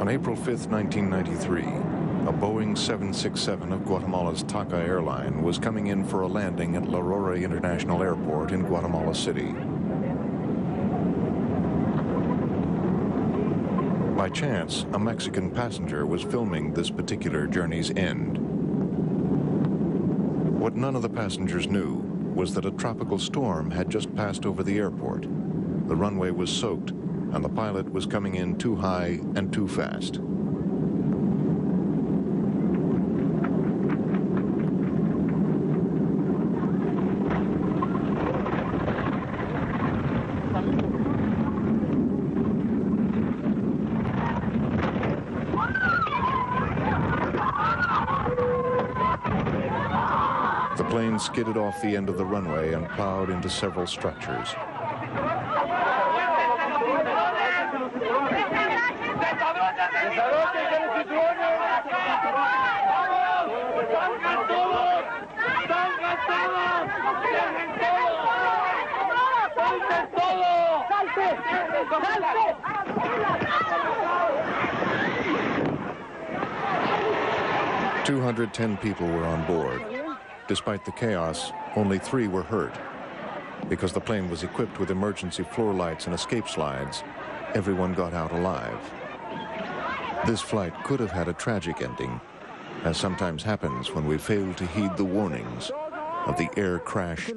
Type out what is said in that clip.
On April 5, 1993, a Boeing 767 of Guatemala's TACA airline was coming in for a landing at La Aurora International Airport in Guatemala City. By chance, a Mexican passenger was filming this particular journey's end. What none of the passengers knew was that a tropical storm had just passed over the airport. The runway was soaked, and the pilot was coming in too high and too fast. The plane skidded off the end of the runway and plowed into several structures. "210 people were on board. Despite the chaos, only 3 were hurt. Because the plane was equipped with emergency floor lights and escape slides, everyone got out alive. This flight could have had a tragic ending, as sometimes happens when we fail to heed the warnings of the air crash